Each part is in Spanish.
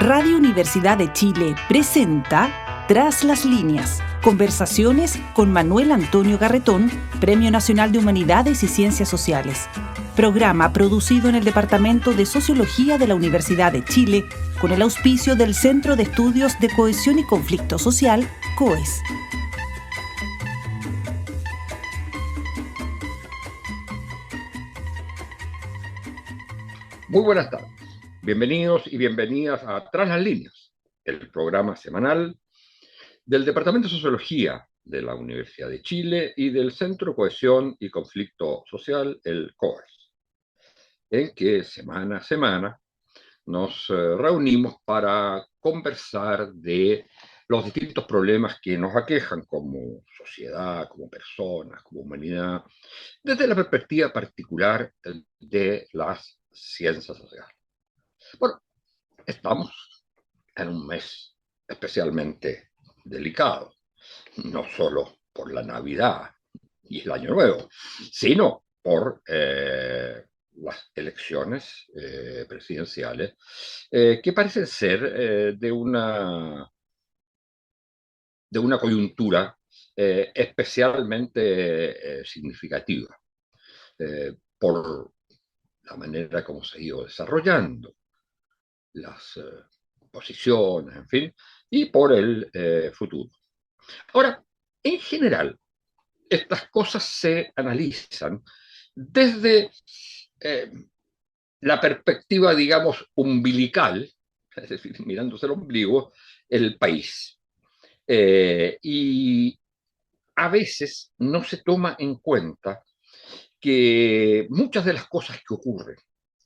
Radio Universidad de Chile presenta Tras las líneas, conversaciones con Manuel Antonio Garretón, Premio Nacional de Humanidades y Ciencias Sociales. Programa producido en el Departamento de Sociología de la Universidad de Chile con el auspicio del Centro de Estudios de Cohesión y Conflicto Social, COES. Muy buenas tardes. Bienvenidos y bienvenidas a Tras las líneas, el programa semanal del Departamento de Sociología de la Universidad de Chile y del Centro de Cohesión y Conflicto Social, el COES, en que semana a semana nos reunimos para conversar de los distintos problemas que nos aquejan como sociedad, como personas, como humanidad, desde la perspectiva particular de las ciencias sociales. Bueno, estamos en un mes especialmente delicado, no solo por la Navidad y el Año Nuevo, sino por las elecciones presidenciales que parecen ser de una coyuntura especialmente significativa por la manera como se ha ido desarrollando las posiciones, en fin, y por el futuro. Ahora, en general, estas cosas se analizan desde la perspectiva, digamos, umbilical, es decir, mirándose el ombligo, el país. Y a veces no se toma en cuenta que muchas de las cosas que ocurren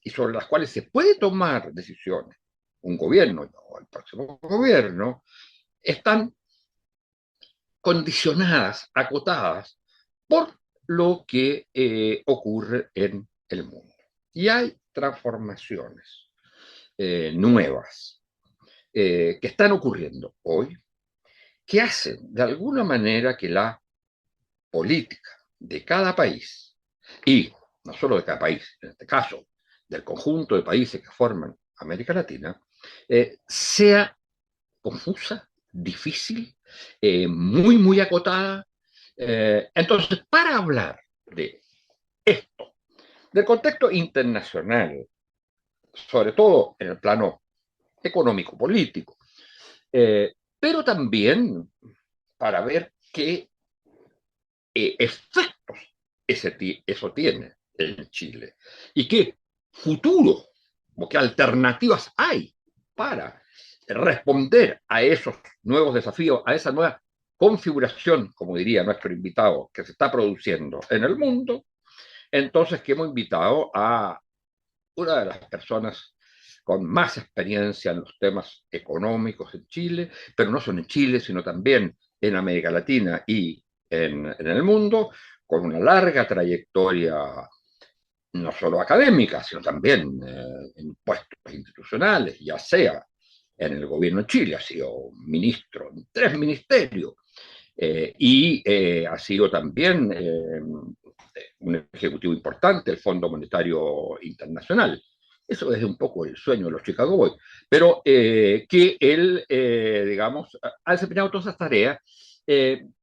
y sobre las cuales se puede tomar decisiones, un gobierno o el próximo gobierno, están condicionadas, acotadas por lo que ocurre en el mundo. Y hay transformaciones nuevas que están ocurriendo hoy, que hacen de alguna manera que la política de cada país, y no solo de cada país, en este caso, del conjunto de países que forman América Latina, sea confusa, difícil, muy acotada. Entonces, para hablar de esto, del contexto internacional, sobre todo en el plano económico-político, pero también para ver qué efectos eso tiene en Chile y qué futuro o qué alternativas hay para responder a esos nuevos desafíos, a esa nueva configuración, como diría nuestro invitado, que se está produciendo en el mundo. Entonces, que hemos invitado a una de las personas con más experiencia en los temas económicos en Chile, pero no solo en Chile, sino también en América Latina y en el mundo, con una larga trayectoria no solo académica, sino también en puestos institucionales, ya sea en el gobierno de Chile, ha sido ministro en 3 ministerios, y ha sido también un ejecutivo importante del Fondo Monetario Internacional. Eso es un poco el sueño de los Chicago Boys, pero que él, digamos, ha desempeñado todas esas tareas.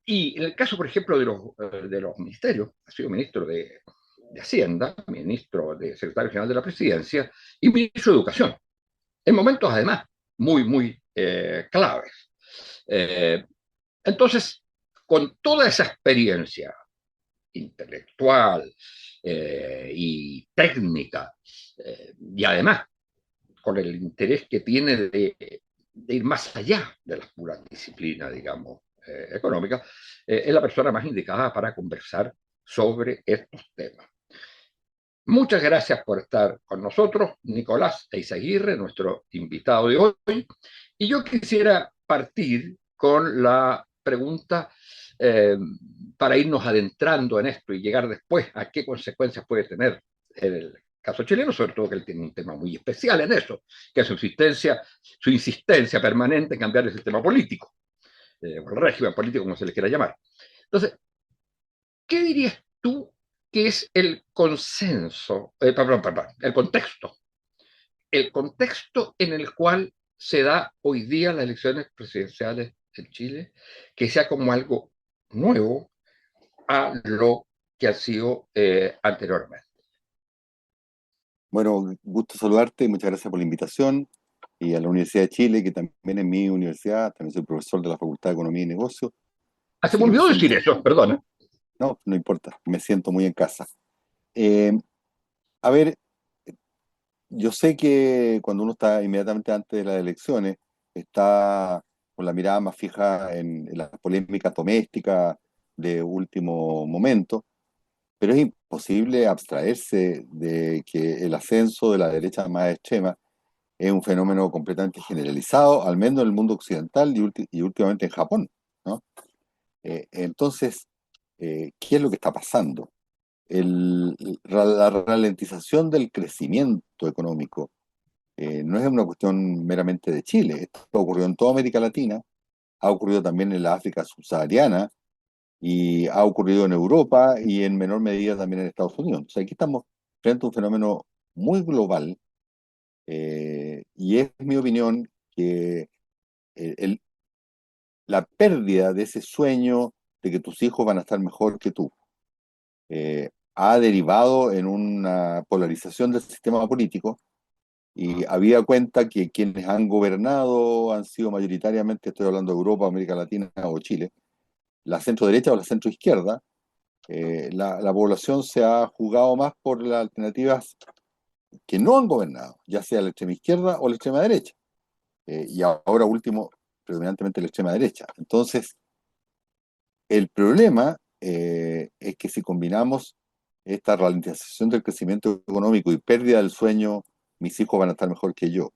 Y en el caso, por ejemplo, de los ministerios, ha sido ministro de Hacienda, ministro de Secretario General de la Presidencia y ministro de Educación, en momentos además muy claves. Entonces, con toda esa experiencia intelectual y técnica, y además con el interés que tiene de ir más allá de las puras disciplinas, digamos, económicas, es la persona más indicada para conversar sobre estos temas. Muchas gracias por estar con nosotros, Nicolás Eizaguirre, nuestro invitado de hoy. Y yo quisiera partir con la pregunta para irnos adentrando en esto y llegar después a qué consecuencias puede tener el caso chileno, sobre todo que él tiene un tema muy especial en eso, que es su insistencia permanente en cambiar el sistema político, el régimen político, como se le quiera llamar. Entonces, ¿qué dirías tú que es el consenso, el contexto en el cual se da hoy día las elecciones presidenciales en Chile, que sea como algo nuevo a lo que ha sido anteriormente. Bueno, gusto saludarte, muchas gracias por la invitación y a la Universidad de Chile, que también es mi universidad, también soy profesor de la Facultad de Economía y Negocios, Ah, se así me que me olvidó decir siento, eso, perdona. no, no importa, me siento muy en casa. Eh, a ver, yo sé que cuando uno está inmediatamente antes de las elecciones, está con la mirada más fija en las polémicas domésticas de último momento, pero es imposible abstraerse de que el ascenso de la derecha más extrema es un fenómeno completamente generalizado, al menos en el mundo occidental y últimamente en Japón, ¿no? Entonces, ¿qué es lo que está pasando? La ralentización del crecimiento económico no es una cuestión meramente de Chile. Esto ocurrió en toda América Latina, ha ocurrido también en la África subsahariana y ha ocurrido en Europa y en menor medida también en Estados Unidos. O sea, aquí estamos frente a un fenómeno muy global y es mi opinión que el- el- la pérdida de ese sueño de que tus hijos van a estar mejor que tú ha derivado en una polarización del sistema político y había cuenta que quienes han gobernado han sido mayoritariamente, estoy hablando de Europa, América Latina o Chile, la centro derecha o la centro izquierda. La población se ha jugado más por las alternativas que no han gobernado, ya sea la extrema izquierda o la extrema derecha, y ahora último, predominantemente la extrema derecha. Entonces, el problema es que si combinamos esta ralentización del crecimiento económico y pérdida del sueño, mis hijos van a estar mejor que yo,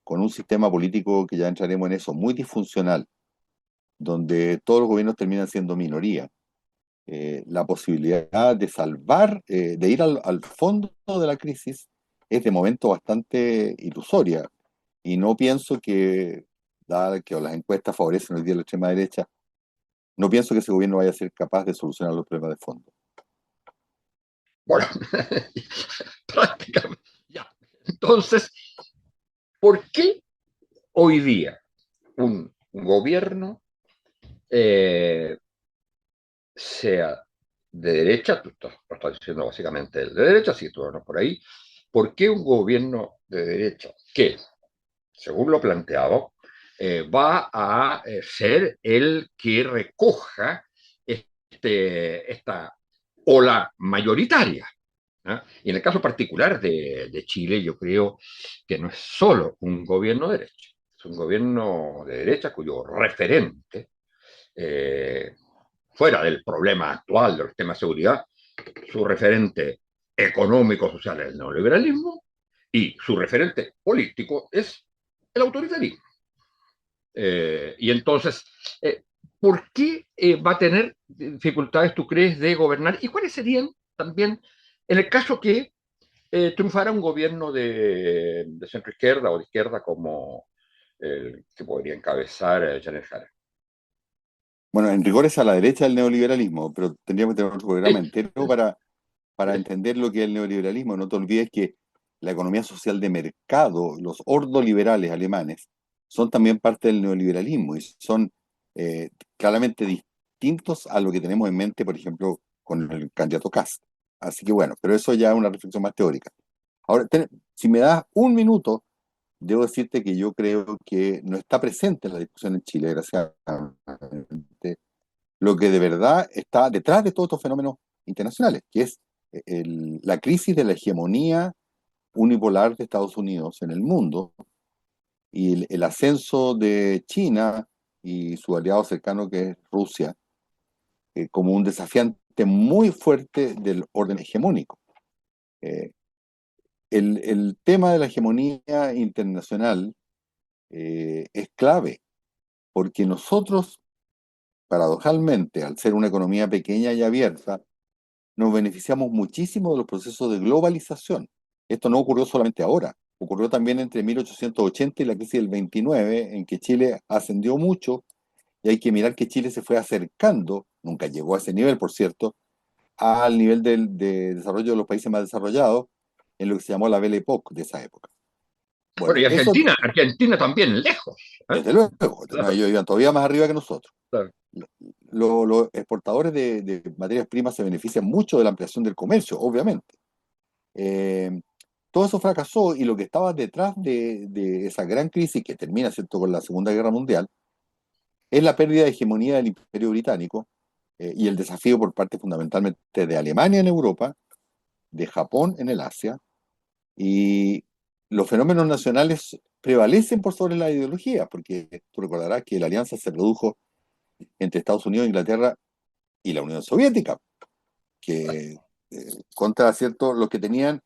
con un sistema político que ya entraremos en eso, muy disfuncional, donde todos los gobiernos terminan siendo minoría, la posibilidad de salvar, de ir al fondo de la crisis, es de momento bastante ilusoria. Y no pienso que, dado que las encuestas favorecen hoy día a la extrema derecha, no pienso que ese gobierno vaya a ser capaz de solucionar los problemas de fondo. Bueno, prácticamente. Ya. Entonces, ¿por qué hoy día un gobierno, eh, sea de derecha, lo estás diciendo básicamente el de derecha, sí, tú no por ahí, ¿por qué un gobierno de derecha que, según lo planteado, va a ser el que recoja esta ola mayoritaria? ¿Ah? Y en el caso particular de Chile, yo creo que no es solo un gobierno de derecha, es un gobierno de derecha cuyo referente, eh, fuera del problema actual del tema de seguridad, su referente económico, social es el neoliberalismo y su referente político es el autoritarismo. Y entonces, ¿por qué va a tener dificultades, tú crees, de gobernar? ¿Y cuáles serían también, en el caso que triunfara un gobierno de centro izquierda o de izquierda como el que podría encabezar Janet Jara? Bueno, en rigor es a la derecha del neoliberalismo, pero tendríamos que tener otro programa Sí, entero para entender lo que es el neoliberalismo. No te olvides que la economía social de mercado, los ordoliberales alemanes, son también parte del neoliberalismo y son eh, claramente distintos a lo que tenemos en mente, por ejemplo, con el candidato Kast. Así que bueno, pero eso ya es una reflexión más teórica. Ahora, si me das un minuto, debo decirte que yo creo que no está presente en la discusión en Chile, desgraciadamente, lo que de verdad está detrás de todos estos fenómenos internacionales, que es la crisis de la hegemonía unipolar de Estados Unidos en el mundo y el ascenso de China y su aliado cercano que es Rusia, como un desafiante muy fuerte del orden hegemónico. Eh, el tema de la hegemonía internacional es clave, porque nosotros, paradojalmente, al ser una economía pequeña y abierta, nos beneficiamos muchísimo de los procesos de globalización. Esto no ocurrió solamente ahora, ocurrió también entre 1880 y la crisis del 29, en que Chile ascendió mucho, y hay que mirar que Chile se fue acercando, nunca llegó a ese nivel, por cierto, al nivel de desarrollo de los países más desarrollados, en lo que se llamó la Belle Époque de esa época. Bueno, Bueno, y eso Argentina también lejos. desde luego, no, Claro, ellos iban todavía más arriba que nosotros. claro. Los exportadores de materias primas se benefician mucho de la ampliación del comercio, obviamente. Eh, Todo eso fracasó y lo que estaba detrás de esa gran crisis que termina, ¿cierto?, con la Segunda Guerra Mundial, es la pérdida de hegemonía del Imperio Británico y el desafío por parte fundamentalmente de Alemania en Europa, de Japón en el Asia, y los fenómenos nacionales prevalecen por sobre la ideología, porque tú recordarás que la alianza se produjo entre Estados Unidos, Inglaterra y la Unión Soviética, que contra, ¿cierto?, los que tenían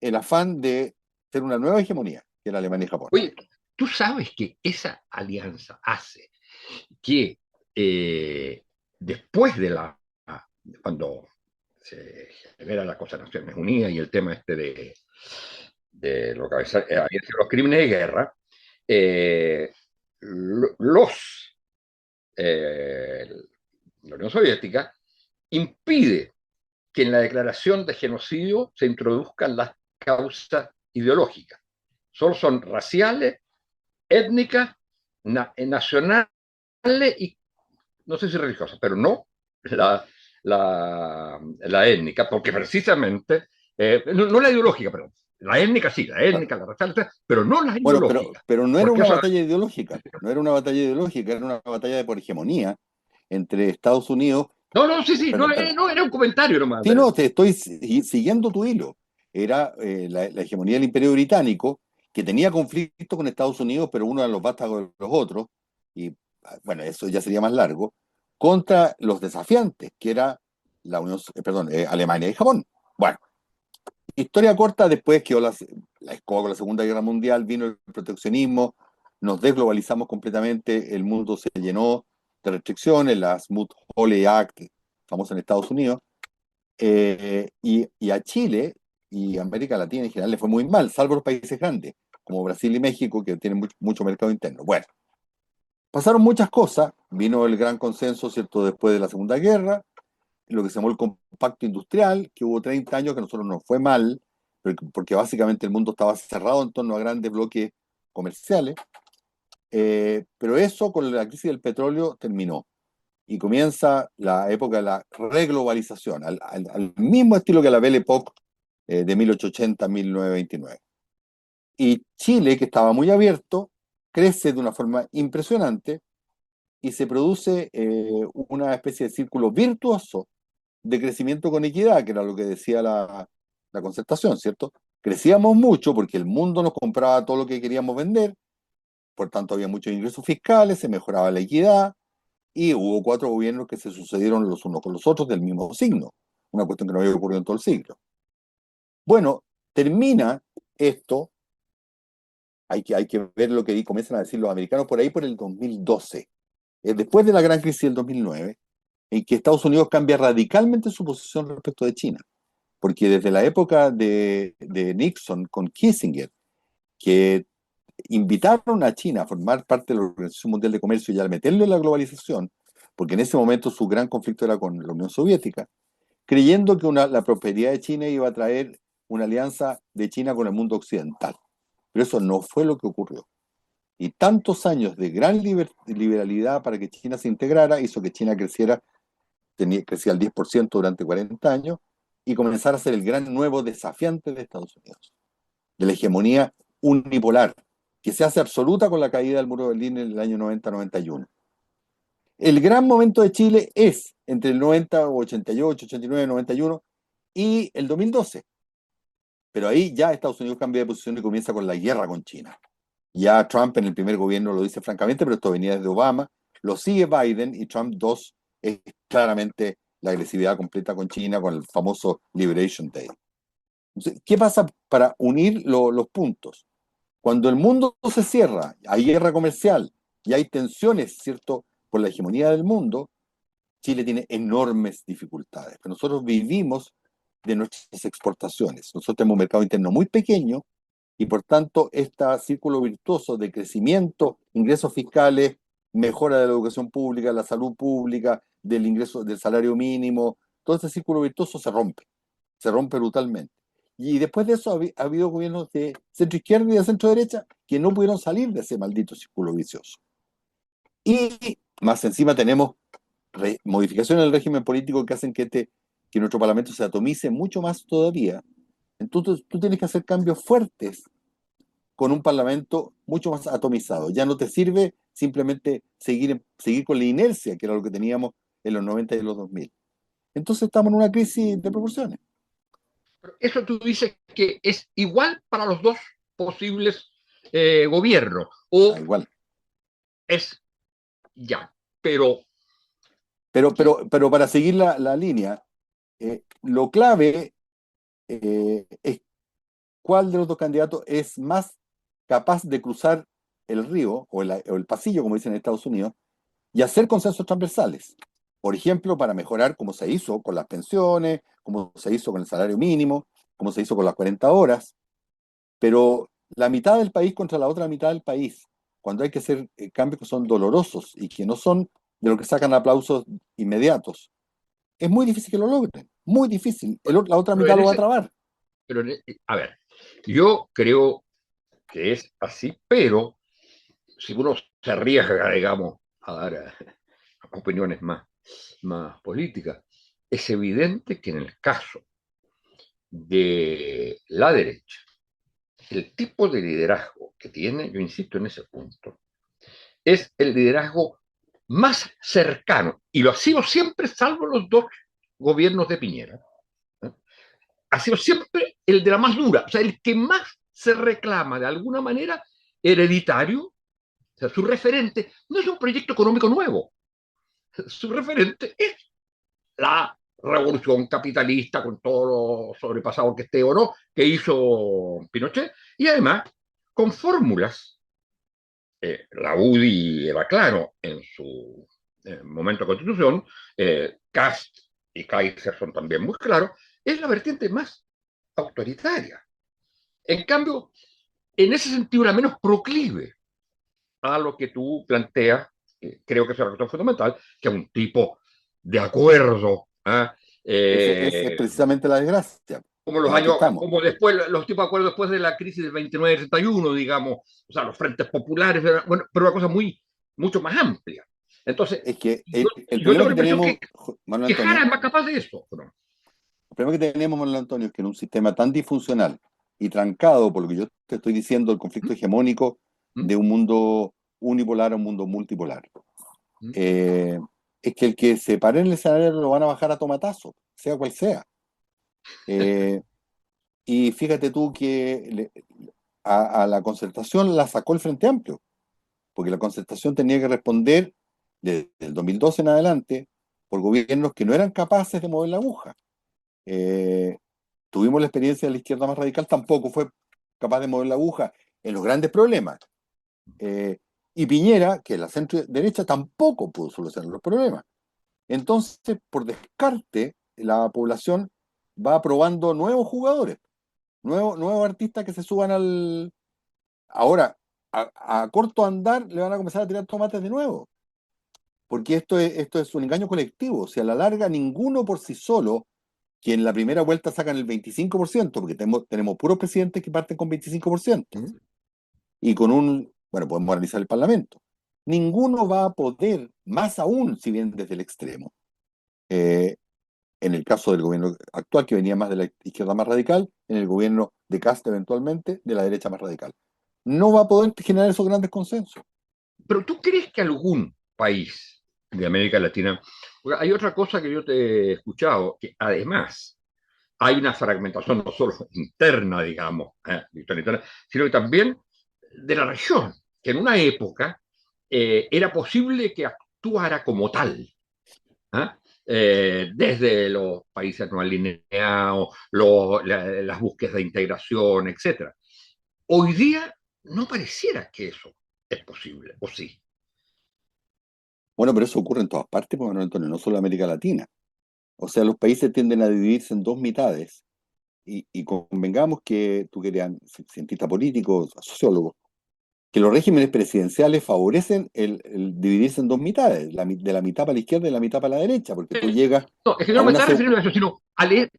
el afán de ser una nueva hegemonía, que era Alemania y Japón. Oye, tú sabes que esa alianza hace que después cuando se genera la cosa de Naciones Unidas y el tema este de lo que había sido los crímenes de guerra, eh, los eh, la Unión Soviética impide que en la declaración de genocidio se introduzcan las causas ideológicas. Solo son raciales, étnicas, nacionales y no sé si religiosas, pero no la étnica, porque precisamente, no la ideológica, perdón, la étnica sí, la Claro. étnica, la racial, pero no la Bueno, ideológica, pero no era porque una eso, batalla ideológica, no era una batalla ideológica, era una batalla de por hegemonía entre Estados Unidos. no, no, sí, sí, no, Perdón. no era un comentario nomás. Sí, no, te estoy siguiendo tu hilo. Era la hegemonía del Imperio Británico, que tenía conflicto con Estados Unidos, pero uno de los vástagos de los otros, y bueno, eso ya sería más largo, contra los desafiantes, que era Alemania y Japón. Bueno, historia corta, después quedó la escoba con la Segunda Guerra Mundial, vino el proteccionismo, nos desglobalizamos completamente, el mundo se llenó de restricciones, la Smoot-Hawley Act, famosa en Estados Unidos, y a Chile y a América Latina en general le fue muy mal, salvo los países grandes, como Brasil y México, que tienen mucho mercado interno. Bueno, pasaron muchas cosas, vino el gran consenso, ¿cierto?, después de la Segunda Guerra, lo que se llamó el Compacto Industrial, que hubo 30 años, que a nosotros nos fue mal, porque básicamente el mundo estaba cerrado en torno a grandes bloques comerciales, pero eso con la crisis del petróleo terminó y comienza la época de la reglobalización, al mismo estilo que la Belle Époque de 1880 a 1929. Y Chile, que estaba muy abierto, crece de una forma impresionante y se produce una especie de círculo virtuoso de crecimiento con equidad, que era lo que decía la concertación, ¿cierto? Crecíamos mucho porque el mundo nos compraba todo lo que queríamos vender, por tanto había muchos ingresos fiscales, se mejoraba la equidad, y hubo 4 gobiernos que se sucedieron los unos con los otros del mismo signo, una cuestión que no había ocurrido en todo el siglo. Bueno, termina esto, hay que ver lo que comienzan a decir los americanos por ahí por el 2012, después de la gran crisis del 2009, en que Estados Unidos cambia radicalmente su posición respecto de China, porque desde la época de Nixon con Kissinger, que invitaron a China a formar parte de la Organización Mundial de Comercio y al meterlo en la globalización, porque en ese momento su gran conflicto era con la Unión Soviética, creyendo que la prosperidad de China iba a traer una alianza de China con el mundo occidental. Pero eso no fue lo que ocurrió. Y tantos años de gran liberalidad para que China se integrara hizo que China crecía al 10% durante 40 años y comenzara a ser el gran nuevo desafiante de Estados Unidos, de la hegemonía unipolar, que se hace absoluta con la caída del muro de Berlín en el año 90-91. El gran momento de Chile es entre el 90, 88, 89, 91 y el 2012. Pero ahí ya Estados Unidos cambia de posición y comienza con la guerra con China. Ya Trump en el primer gobierno lo dice francamente, pero esto venía desde Obama, lo sigue Biden y Trump 2 es claramente la agresividad completa con China, con el famoso Liberation Day. Entonces, ¿qué pasa para unir los puntos? Cuando el mundo se cierra, hay guerra comercial y hay tensiones, ¿cierto?, por la hegemonía del mundo, Chile tiene enormes dificultades. Pero nosotros vivimos de nuestras exportaciones. Nosotros tenemos un mercado interno muy pequeño y por tanto este círculo virtuoso de crecimiento, ingresos fiscales, mejora de la educación pública, la salud pública, del ingreso del salario mínimo, todo ese círculo virtuoso se rompe brutalmente. Y después de eso ha habido gobiernos de centro izquierda y de centro derecha que no pudieron salir de ese maldito círculo vicioso. Y más encima tenemos modificaciones del régimen político que hacen que nuestro Parlamento se atomice mucho más todavía. Entonces tú tienes que hacer cambios fuertes con un Parlamento mucho más atomizado. Ya no te sirve simplemente seguir con la inercia, que era lo que teníamos en los 90 y los 2000. Entonces estamos en una crisis de proporciones. Eso tú dices que es igual para los dos posibles gobiernos, o Igual. es ya, pero Pero para seguir la línea, lo clave es cuál de los dos candidatos es más capaz de cruzar el río o el pasillo, como dicen en Estados Unidos, y hacer consensos transversales. Por ejemplo, para mejorar como se hizo con las pensiones, como se hizo con el salario mínimo, como se hizo con las 40 horas, pero la mitad del país contra la otra mitad del país, cuando hay que hacer cambios que son dolorosos y que no son de lo que sacan aplausos inmediatos, es muy difícil que lo logren, muy difícil. La otra mitad lo va a trabar. Pero, a ver, yo creo que es así, pero si uno se arriesga, digamos, a dar opiniones más políticas, es evidente que en el caso de la derecha, el tipo de liderazgo que tiene, yo insisto en ese punto, es el liderazgo más cercano, y lo ha sido siempre, salvo los dos gobiernos de Piñera, ¿eh? Ha sido siempre el de la más dura, o sea, el que más se reclama de alguna manera hereditario. O sea, su referente no es un proyecto económico nuevo, su referente es la revolución capitalista con todo lo sobrepasado que esté o no, que hizo Pinochet, y además con fórmulas. La UDI era claro en su momento de constitución, Cast y Kaiser son también muy claros, es la vertiente más autoritaria. En cambio, en ese sentido, la menos proclive a lo que tú planteas, creo que es la cuestión fundamental, que es un tipo de acuerdo, ¿eh? Es precisamente la desgracia Como los en la que años, estamos. como después, los tipos de acuerdos después de la crisis del 29-31, digamos, o sea, los frentes populares, bueno, pero una cosa mucho más amplia. Entonces, Es que el yo tengo problema la que impresión tenemos, Manuel que Jara Antonio, es más capaz de eso, ¿no? el problema que tenemos, Manuel Antonio, es que en un sistema tan disfuncional y trancado, por lo que yo te estoy diciendo, el conflicto ¿Mm? hegemónico ¿Mm? de un mundo unipolar a un mundo multipolar, ¿Mm? eh, es que el que se pare en el escenario lo van a bajar a tomatazo, sea cual sea. Eh, y fíjate tú que a la concertación la sacó el Frente Amplio, porque la concertación tenía que responder desde el 2012 en adelante por gobiernos que no eran capaces de mover la aguja. Eh, Tuvimos la experiencia de la izquierda más radical, tampoco fue capaz de mover la aguja en los grandes problemas. Eh, y Piñera, que es la centro derecha, tampoco pudo solucionar los problemas. Entonces, por descarte, la población va aprobando nuevos jugadores, nuevos artistas que se suban al... Ahora, a corto andar le van a comenzar a tirar tomates de nuevo, porque esto es un engaño colectivo. Si a la larga ninguno por sí solo, que en la primera vuelta sacan el 25%, porque tenemos puros presidentes que parten con 25%, ¿Mm? y con bueno, podemos analizar el Parlamento. Ninguno va a poder, más aún si viene desde el extremo, eh, en el caso del gobierno actual, que venía más de la izquierda más radical, en el gobierno de Cast eventualmente, de la derecha más radical. No va a poder generar esos grandes consensos. Pero ¿tú crees que algún país de América Latina, porque hay otra cosa que yo te he escuchado, que además hay una fragmentación no solo interna, digamos, sino que también de la región, que en una época era posible que actuara como tal, ¿eh? Desde los países no alineados, las búsquedas de integración, etcétera. Hoy día no pareciera que eso es posible, ¿o sí? Bueno, pero eso ocurre en todas partes, pues, Manuel Antonio, no solo en América Latina. O sea, los países tienden a dividirse en dos mitades. Y convengamos que tú que eres cientista político, sociólogo, que los regímenes presidenciales favorecen el dividirse en dos mitades, de la mitad para la izquierda y la mitad para la derecha, porque tú llegas No, es que a no me una... está refiriendo a eso, sino a la Es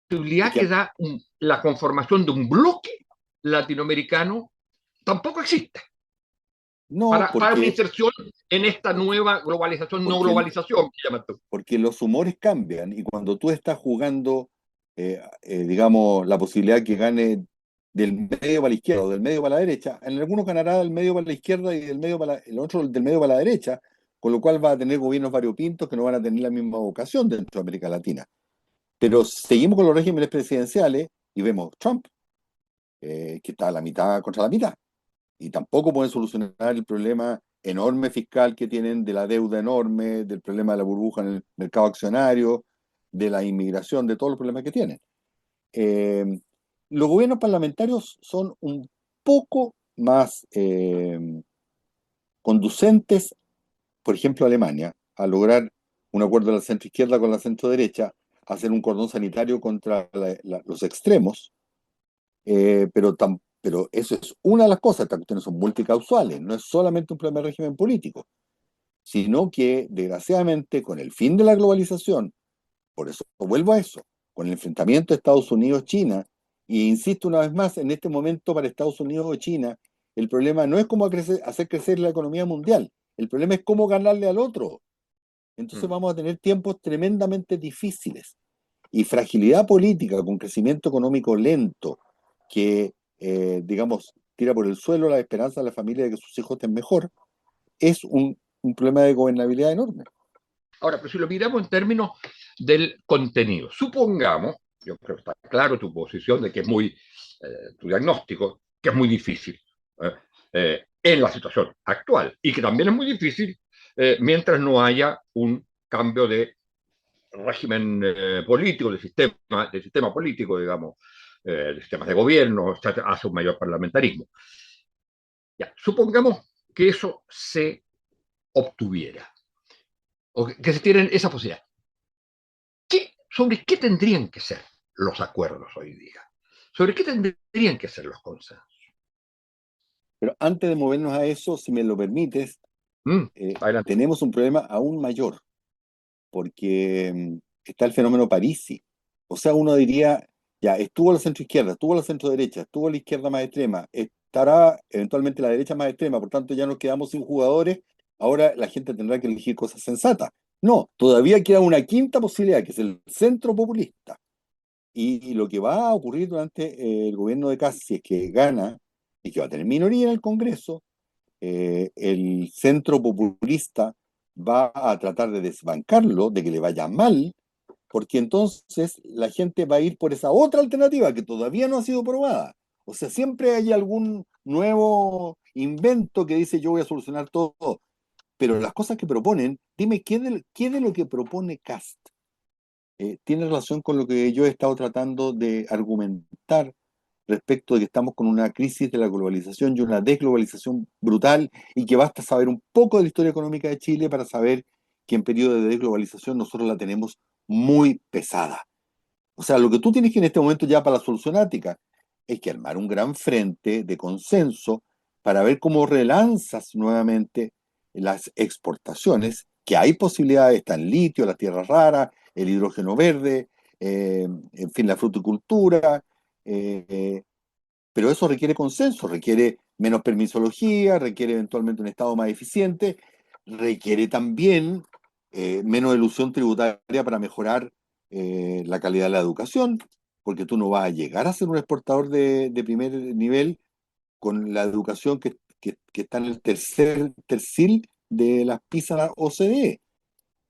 posibilidad que que, da la conformación de un bloque latinoamericano tampoco existe No, para una inserción en esta nueva globalización, no globalización, que llaman tú. porque los humores cambian y cuando tú estás jugando, digamos, la posibilidad que gane del medio para la izquierda o del medio para la derecha, en algunos ganará del medio para la izquierda y el otro del medio para la derecha, con lo cual va a tener gobiernos variopintos que no van a tener la misma vocación dentro de América Latina. Pero seguimos con los regímenes presidenciales y vemos Trump, que está a la mitad contra la mitad y tampoco pueden solucionar el problema enorme fiscal que tienen, de la deuda enorme, del problema de la burbuja en el mercado accionario, de la inmigración, de todos los problemas que tienen. Eh, los gobiernos parlamentarios son un poco más conducentes, por ejemplo, Alemania, a lograr un acuerdo de la centroizquierda con la centroderecha, hacer un cordón sanitario contra los extremos, pero eso es una de las cosas. Estas cuestiones son multicausales, no es solamente un problema de régimen político, sino que, desgraciadamente, con el fin de la globalización, por eso vuelvo a eso, con el enfrentamiento de Estados Unidos-China, y insisto una vez más, en este momento para Estados Unidos o China, el problema no es cómo hacer crecer la economía mundial, el problema es cómo ganarle al otro. Entonces vamos a tener tiempos tremendamente difíciles. Y fragilidad política con crecimiento económico lento, que, digamos, tira por el suelo la esperanza de la familia de que sus hijos estén mejor, es un problema de gobernabilidad enorme. Ahora, pero si lo miramos en términos del contenido, supongamos, yo creo que está claro tu posición de que es muy, tu diagnóstico, que es muy difícil en la situación actual y que también es muy difícil mientras no haya un cambio de régimen político, de sistema político, digamos, de sistemas de gobierno, hace un mayor parlamentarismo. Ya, supongamos que eso se obtuviera, o que se tienen esa posibilidad. ¿Sobre qué tendrían que ser los acuerdos hoy día? ¿Sobre qué tendrían que ser los consensos? Pero antes de movernos a eso, si me lo permites, Adelante. tenemos un problema aún mayor, porque está el fenómeno Parisi. O sea, uno diría, ya, estuvo la centroizquierda, estuvo la centroderecha, estuvo la izquierda más extrema, estará eventualmente la derecha más extrema, por tanto ya nos quedamos sin jugadores, ahora la gente tendrá que elegir cosas sensatas. No, todavía queda una quinta posibilidad, que es el centro populista. Y lo que va a ocurrir durante el gobierno de Kast, si es que gana, y que va a tener minoría en el Congreso, el centro populista va a tratar de desbancarlo, de que le vaya mal, porque entonces la gente va a ir por esa otra alternativa que todavía no ha sido probada. O sea, siempre hay algún nuevo invento que dice yo voy a solucionar todo, pero las cosas que proponen, dime, ¿qué de lo que propone Kast tiene relación con lo que yo he estado tratando de argumentar respecto de que estamos con una crisis de la globalización y una desglobalización brutal, y que basta saber un poco de la historia económica de Chile para saber que en periodo de desglobalización nosotros la tenemos muy pesada? O sea, lo que tú tienes que en este momento ya para la solución ática es que armar un gran frente de consenso para ver cómo relanzas nuevamente las exportaciones, que hay posibilidades, está el litio, las tierras raras, el hidrógeno verde, en fin, la fruticultura, eh, pero eso requiere consenso, requiere menos permisología, requiere eventualmente un Estado más eficiente, requiere también menos elusión tributaria para mejorar la calidad de la educación, porque tú no vas a llegar a ser un exportador de primer nivel con la educación que está en el tercil de las PISA OCDE.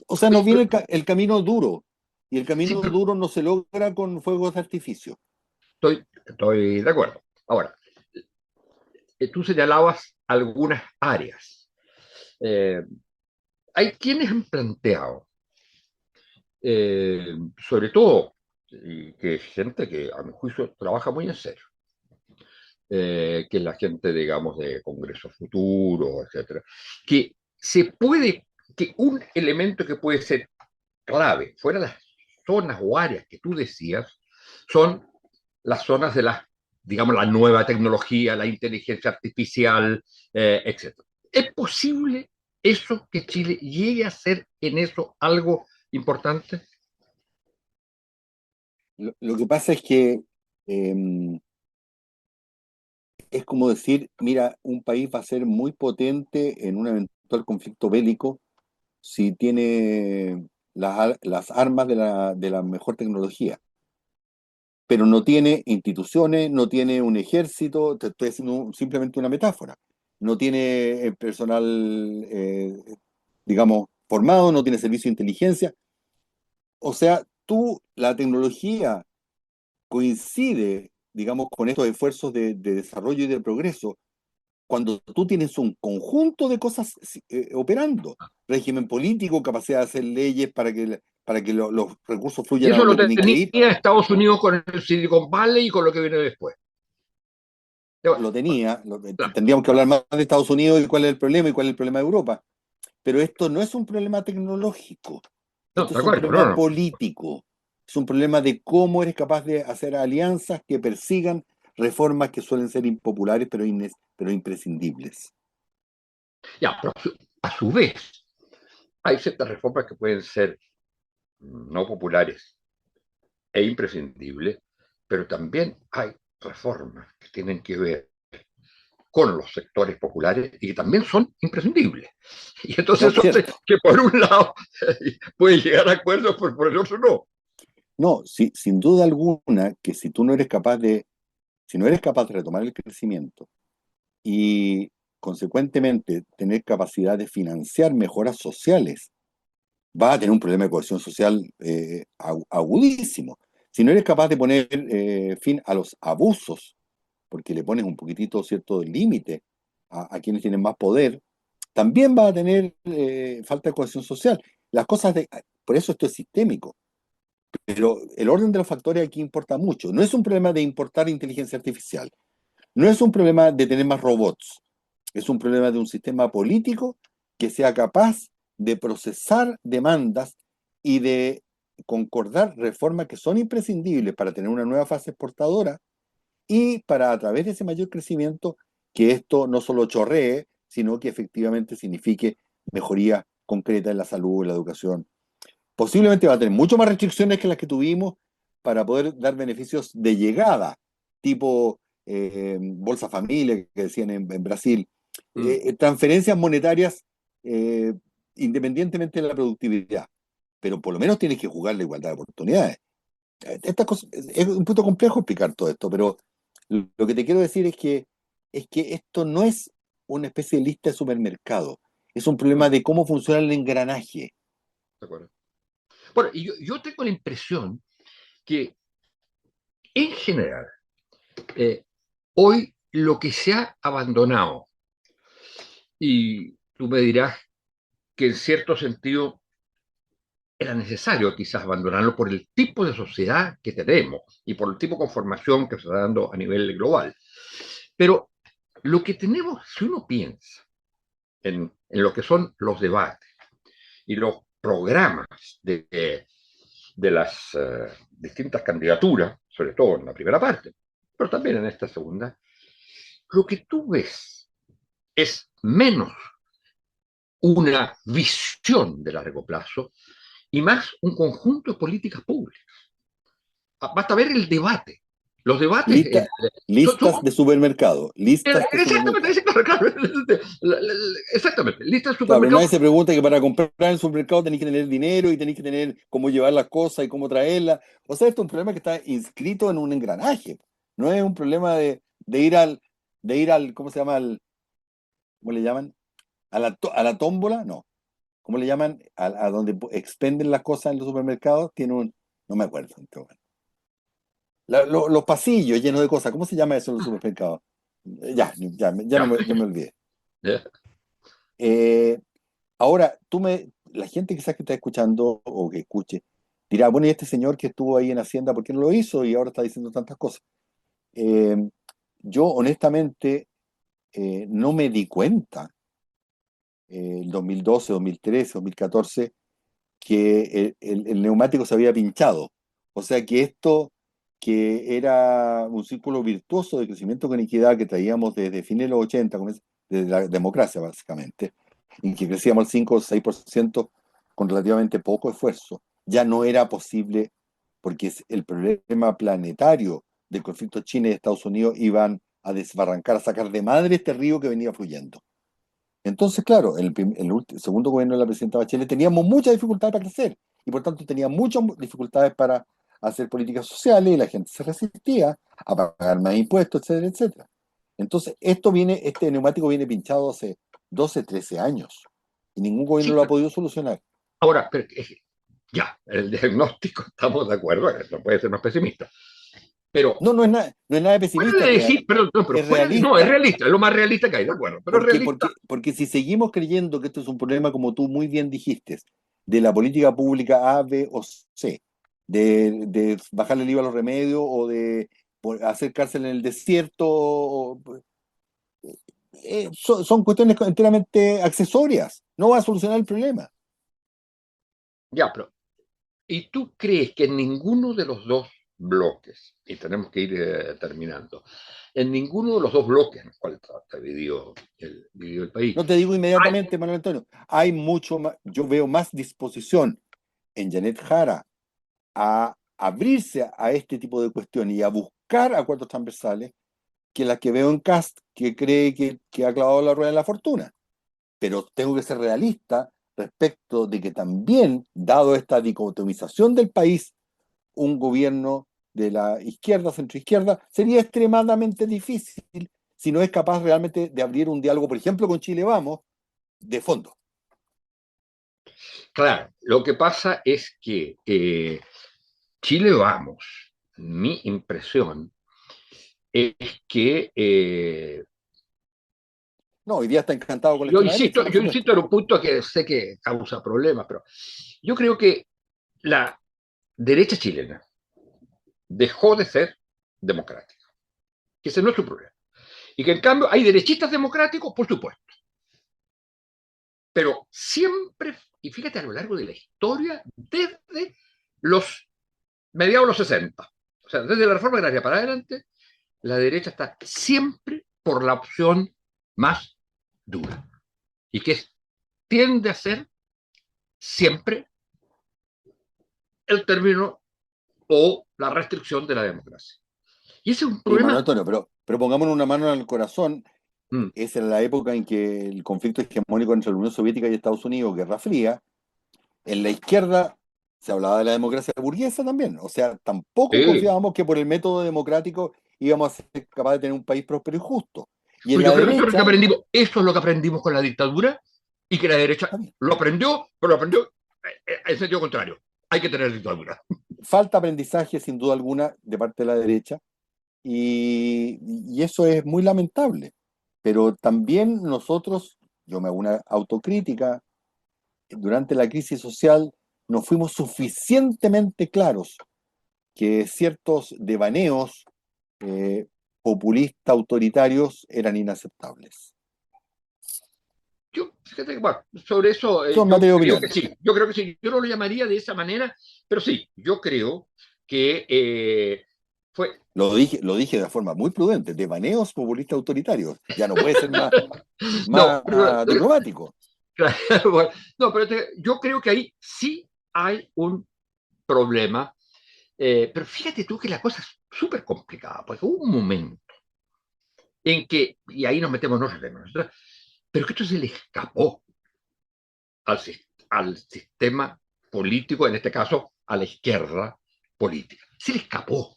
O sea, nos Oye, viene el camino duro, y el sí, camino pero duro no se logra con fuegos de artificio. estoy de acuerdo. Ahora, tú señalabas algunas áreas. Eh, hay quienes han planteado, sobre todo, y que es gente que a mi juicio trabaja muy en serio, que es la gente, digamos, de Congreso Futuro, etcétera, que se puede, que un elemento que puede ser clave, fuera de las zonas o áreas que tú decías, son las zonas de la, digamos, la nueva tecnología, la inteligencia artificial, etcétera. ¿Es posible eso, que Chile llegue a ser en eso algo importante? Lo que pasa es que eh, es como decir, mira, un país va a ser muy potente en un eventual conflicto bélico si tiene las armas de la mejor tecnología, pero no tiene instituciones, no tiene un ejército, te estoy haciendo simplemente una metáfora, no tiene personal, digamos, formado, no tiene servicio de inteligencia. O sea, la tecnología coincide, digamos, con estos esfuerzos de desarrollo y de progreso, cuando tú tienes un conjunto de cosas operando, régimen político, capacidad de hacer leyes para que los recursos Y fluyan a eso lo donde tienen que tenía ir. Estados Unidos con el Silicon Valley y con lo que viene después. Lo tenía, Claro, tendríamos que claro. hablar más de Estados Unidos y cuál es el problema y cuál es el problema de Europa. Pero esto no es un problema tecnológico, No, esto de es un acuerdo, no, problema no. político, es un problema de cómo eres capaz de hacer alianzas que persigan reformas que suelen ser impopulares pero imprescindibles. Ya, pero a su vez, hay ciertas reformas que pueden ser no populares e imprescindibles, pero también hay reformas que tienen que ver con los sectores populares y que también son imprescindibles. Y No, entonces eso hace cierto. que por un lado puede llegar a acuerdos, pero por el otro no. No, sin duda alguna que si tú no eres capaz si no eres capaz de retomar el crecimiento y consecuentemente tener capacidad de financiar mejoras sociales, vas a tener un problema de cohesión social agudísimo. Si no eres capaz de poner fin a los abusos, porque le pones un poquitito cierto límite a quienes tienen más poder, también vas a tener falta de cohesión social. Por eso esto es sistémico. Pero el orden de los factores aquí importa mucho. No es un problema de importar inteligencia artificial. No es un problema de tener más robots. Es un problema de un sistema político que sea capaz de procesar demandas y de concordar reformas que son imprescindibles para tener una nueva fase exportadora y para, a través de ese mayor crecimiento, que esto no solo chorree, sino que efectivamente signifique mejoría concreta en la salud, en la educación. Posiblemente va a tener mucho más restricciones que las que tuvimos para poder dar beneficios de llegada, tipo Bolsa Familia, que decían en Brasil, Mm. transferencias monetarias eh, independientemente de la productividad, pero por lo menos tienes que jugar la igualdad de oportunidades. Estas cosas, es un punto complejo explicar todo esto, pero lo que te quiero decir es que esto no es una especie de lista de supermercado, es un problema No, de cómo funciona el engranaje. de acuerdo. Bueno, y yo tengo la impresión que en general, eh, hoy lo que se ha abandonado, y tú me dirás que en cierto sentido era necesario quizás abandonarlo por el tipo de sociedad que tenemos y por el tipo de conformación que se está dando a nivel global. Pero lo que tenemos, si uno piensa en lo que son los debates y los programas de las distintas candidaturas, sobre todo en la primera parte, pero también en esta segunda, lo que tú ves es menos una visión de largo plazo y más un conjunto de políticas públicas. Basta ver el debate. Los debates Lista, son listas de supermercado, listas de exactamente, supermercado. claro, exactamente, lista de Claro, pero supermercado. nadie se pregunta que para comprar en el supermercado tenéis que tener dinero y tenéis que tener cómo llevar las cosas y cómo traerlas. O sea, esto es un problema que está inscrito en un engranaje. No es un problema de ir ¿cómo se llama? ¿Cómo le llaman? A la tómbola, no. ¿Cómo le llaman? A donde expenden las cosas en los supermercados, no me acuerdo. Los pasillos llenos de cosas, ¿cómo se llama eso en los supermercados? Ya, Ya me olvidé. ya. Eh, Ahora, la gente quizás que está escuchando o que escuche, dirá, bueno, y este señor que estuvo ahí en Hacienda, ¿por qué no lo hizo? Y ahora está diciendo tantas cosas. Eh, yo, honestamente, no me di cuenta, el 2012, 2013, 2014, que el neumático se había pinchado. O sea que esto, que era un círculo virtuoso de crecimiento con equidad que traíamos desde fines de los 80, desde la democracia básicamente, en que crecíamos al 5 o 6% con relativamente poco esfuerzo, ya no era posible porque el problema planetario del conflicto China y Estados Unidos iban a desbarrancar, a sacar de madre este río que venía fluyendo. Entonces, claro, en el segundo gobierno de la presidenta Bachelet teníamos muchas dificultades para crecer y por tanto tenía muchas dificultades para hacer políticas sociales y la gente se resistía a pagar más impuestos, etcétera, etcétera. Entonces, este neumático viene pinchado hace 12, 13 años y ningún gobierno Sí, lo ha podido solucionar. ahora, pero, ya, el diagnóstico estamos de acuerdo, no puede ser más pesimista. Pero No, no es nada fuera pesimista, de decir, pero, no, pero es fuera de, no, es realista. realista, es lo más realista que hay, de acuerdo, pero es realista. Porque si seguimos creyendo que esto es un problema, como tú muy bien dijiste, de la política pública A, B o C, de bajarle el IVA a los remedios o de hacer cárcel en el desierto, son cuestiones enteramente accesorias. No va a solucionar el problema. Ya, pero ¿y tú crees que en ninguno de los dos bloques, y tenemos que ir terminando, en ninguno de los dos bloques en los cuales está dividido el país, No te digo hay, inmediatamente, Manuel Antonio, hay mucho más, yo veo más disposición en Janet Jara a abrirse a este tipo de cuestiones y a buscar acuerdos transversales que la que veo en Cast, que cree que ha clavado la rueda de la fortuna. Pero tengo que ser realista respecto de que también, dado esta dicotomización del país, un gobierno de la izquierda, centroizquierda, sería extremadamente difícil si no es capaz realmente de abrir un diálogo, por ejemplo, con Chile Vamos, de fondo. claro, lo que pasa es que Chile Vamos, mi impresión es que No, hoy día está encantado con la extrema derecha, por yo supuesto. insisto en un punto que sé que causa problemas, pero yo creo que la derecha chilena dejó de ser democrática, que ese no es su problema. Y que en cambio hay derechistas democráticos, por supuesto, pero siempre, y fíjate a lo largo de la historia, desde los mediados de los 60, o sea, desde la reforma agraria para adelante, la derecha está siempre por la opción más dura, y que tiende a ser siempre el término o la restricción de la democracia. Y ese es un Sí, Manuel problema. Antonio, pero pongámonos una mano en el corazón. Mm, Esa es la época en que el conflicto hegemónico entre la Unión Soviética y Estados Unidos, Guerra Fría, en la izquierda se hablaba de la democracia burguesa también. O sea, tampoco sí. confiábamos que por el método democrático íbamos a ser capaces de tener un país próspero y justo. Y en Pues la yo creo que eso es lo que derecha, aprendimos, eso es lo que aprendimos con la dictadura y que la derecha está bien, lo aprendió, pero lo aprendió en sentido contrario. Hay que tener dictadura. falta aprendizaje sin duda alguna de parte de la derecha y eso es muy lamentable. Pero también nosotros, yo me hago una autocrítica, durante la crisis social no fuimos suficientemente claros que ciertos devaneos eh, populistas, autoritarios, eran inaceptables. Yo, fíjate, bueno, sobre eso Son yo materia de creo que opinión. sí, yo creo que sí, yo no lo llamaría de esa manera, pero sí, yo creo que fue, Lo dije de forma muy prudente, devaneos populistas autoritarios. Ya no puede ser más, no, más diplomático. bueno, no, pero yo creo que ahí sí hay un problema, pero fíjate tú que la cosa es súper complicada, porque hubo un momento en que, y ahí nos metemos nosotros, pero que esto se le escapó al, al sistema político, en este caso a la izquierda política. Se le escapó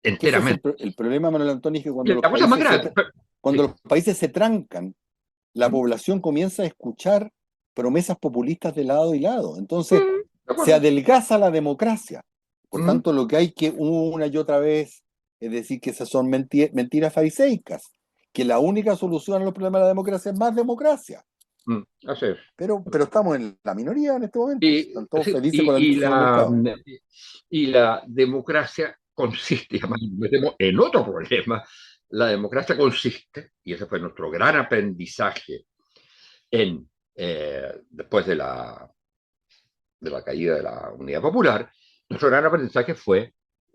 Es que ese es enteramente. el problema, Manuel Antonio, es que Y la cosa más grave, cuando sí. los países se trancan, la ¿Mm? población comienza a escuchar promesas populistas de lado y lado. Entonces, ¿De se acuerdo? adelgaza la democracia. Por ¿Mm? tanto, lo que hay que una y otra vez es decir que esas son mentiras fariseicas, que la única solución a los problemas de la democracia es más democracia. ¿Mm? Así es. Pero estamos en la minoría en este momento. Y, Están todos sí, felices con la electricidad del mercado. y la democracia consiste, además nos metemos en otro problema, la democracia consiste, y ese fue nuestro gran aprendizaje después de la caída de la Unidad Popular, nuestro gran aprendizaje fue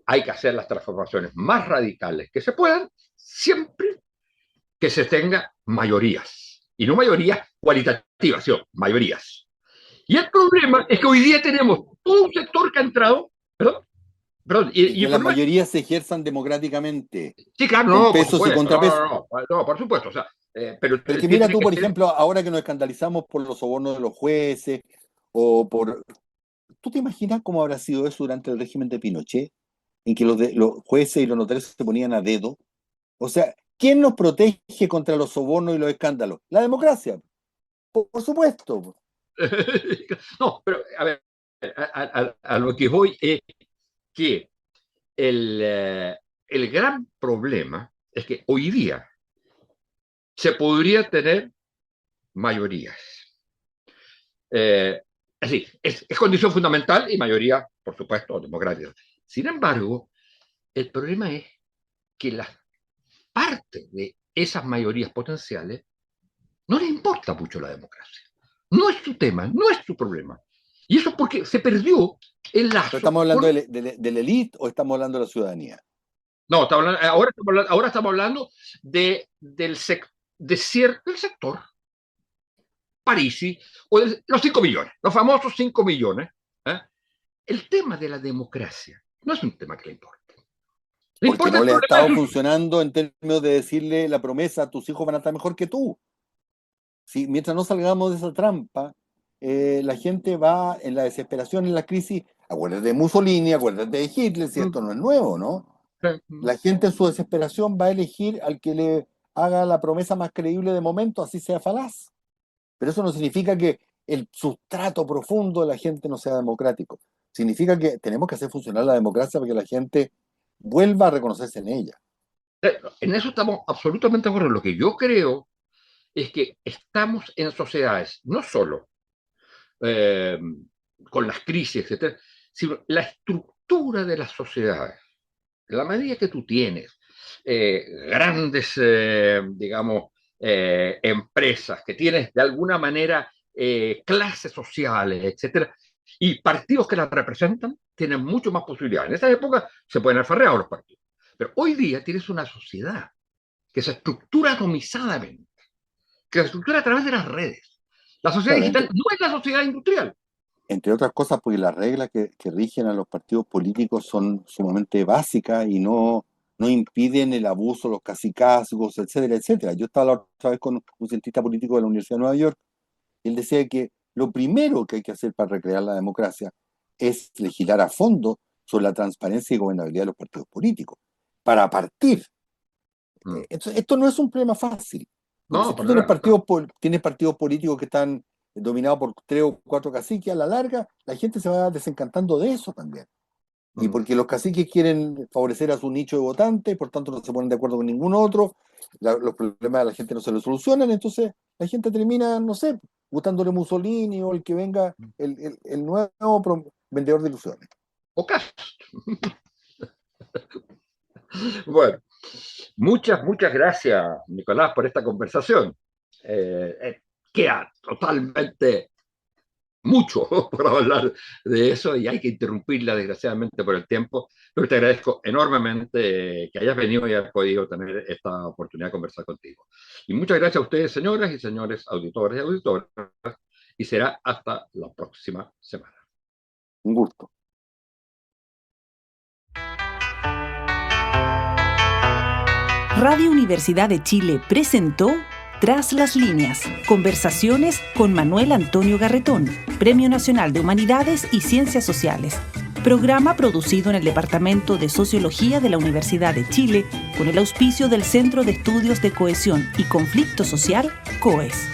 hay que hacer las transformaciones más radicales que se puedan, siempre que se tenga mayorías. Y no mayorías cualitativas, sino mayorías. Y el problema es que hoy día tenemos todo un sector que ha entrado, ¿perdón? perdón, Y que las mayorías se ejerzan democráticamente. Sí, claro, con no, por pesos y supuesto, contrapesos. no, por supuesto. O sea, pero Pero es que mira tú, por ejemplo, ahora que nos escandalizamos por los sobornos de los jueces, o por... ¿Tú te imaginas cómo habrá sido eso durante el régimen de Pinochet? En que los jueces y los notarios se ponían a dedo. O sea, ¿quién nos protege contra los sobornos y los escándalos? La democracia, por supuesto. No, pero a ver, a lo que voy es que el gran problema es que hoy día se podría tener mayorías. Así, es condición fundamental y mayoría, por supuesto, democrática. Sin embargo, el problema es que las partes de esas mayorías potenciales no les importa mucho la democracia. No es su tema, no es su problema. Y eso es porque se perdió el lazo. ¿Estamos hablando de la élite o estamos hablando de la ciudadanía? No, ahora estamos hablando del sector Parisi, o de los 5 millones, los famosos 5 millones. ¿eh? El tema de la democracia no es un tema que le importe. Porque no le ha estado funcionando en términos de decirle la promesa, tus hijos van a estar mejor que tú. Si, mientras no salgamos de esa trampa, la gente va en la desesperación, en la crisis. Acuérdate de Mussolini, acuérdate de Hitler, si esto no es nuevo, ¿no? La gente en su desesperación va a elegir al que le haga la promesa más creíble de momento, así sea falaz. Pero eso no significa que el sustrato profundo de la gente no sea democrático. Significa que tenemos que hacer funcionar la democracia para que la gente vuelva a reconocerse en ella. En eso estamos absolutamente de acuerdo. Lo que yo creo es que estamos en sociedades, no solo con las crisis, etcétera, sino la estructura de las sociedades. En la medida que tú tienes grandes, digamos, empresas, que tienes de alguna manera clases sociales, etcétera, y partidos que las representan, tienen mucho más posibilidades. En esa época se pueden haber farreado los partidos. Pero hoy día tienes una sociedad que se estructura atomizadamente, que se estructura a través de las redes. La sociedad digital no es la sociedad industrial. Entre otras cosas, porque las reglas que rigen a los partidos políticos son sumamente básicas y no impiden el abuso, los cacicazgos, etcétera, etcétera. Yo estaba la otra vez con un cientista político de la Universidad de Nueva York y él decía que lo primero que hay que hacer para recrear la democracia es legislar a fondo sobre la transparencia y gobernabilidad de los partidos políticos. Para partir. Esto no es un problema fácil. No, si tú tienes partidos políticos que están dominados por 3 o 4 caciques, a la larga la gente se va desencantando de eso también. Y porque los caciques quieren favorecer a su nicho de votantes, por tanto no se ponen de acuerdo con ningún otro, los problemas de la gente no se les solucionan, entonces la gente termina, no sé, gustándole Mussolini o el que venga, el nuevo vendedor de ilusiones. O Cast. Bueno, muchas gracias, Nicolás, por esta conversación. Queda totalmente mucho por hablar de eso y hay que interrumpirla desgraciadamente por el tiempo, pero te agradezco enormemente que hayas venido y hayas podido tener esta oportunidad de conversar contigo. Y muchas gracias a ustedes, señoras y señores auditores y auditoras, y será hasta la próxima semana. Un gusto. Radio Universidad de Chile presentó Tras las líneas, conversaciones con Manuel Antonio Garretón, Premio Nacional de Humanidades y Ciencias Sociales. Programa producido en el Departamento de Sociología de la Universidad de Chile con el auspicio del Centro de Estudios de Cohesión y Conflicto Social, COES.